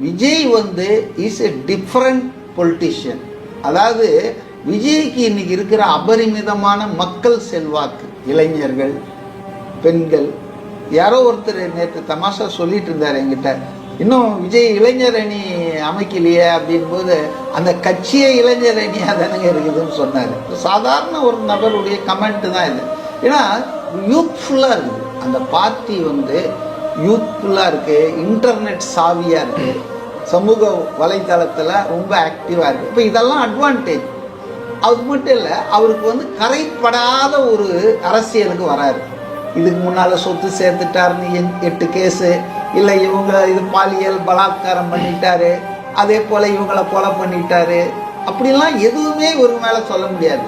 விஜய் வந்து is a different politician. அதாவது விஜய்க்கு இன்னைக்கு இருக்கிற அபரிமிதமான மக்கள் செல்வாக்கு, இளைஞர்கள், பெண்கள். யாரோ ஒருத்தர் நேற்று தமாஷா சொல்லிட்டு இருந்தார் என்கிட்ட, இன்னும் விஜய் இளைஞர் அணி அமைக்கலையே அப்படின் போது, அந்த கட்சியே இளைஞர் அணியாக தானங்க இருக்குதுன்னு சொன்னார். சாதாரண ஒரு நபருடைய கமெண்ட் தான் இது. ஏன்னா யூத்ஃபுல்லாக இருக்குது அந்த பார்ட்டி, வந்து யூத்ஃபுல்லாக இருக்குது, இன்டர்நெட் சாவியாக இருக்குது, சமூக வலைத்தளத்தில் ரொம்ப ஆக்டிவாக இருக்குது. இப்போ இதெல்லாம் அட்வான்டேஜ். அது மட்டும் இல்லை, அவருக்கு வந்து கரைப்படாத ஒரு அரசியலுக்கு வராரு. இதுக்கு முன்னால் சொத்து சேர்த்துட்டாருன்னு 8 கேஸு, இல்லை இவங்க இது பாலியல் பலாத்காரம் பண்ணிட்டாரு, அதே போல் இவங்களை கொலை பண்ணிட்டாரு, அப்படிலாம் எதுவுமே ஒரு மேலே சொல்ல முடியாது.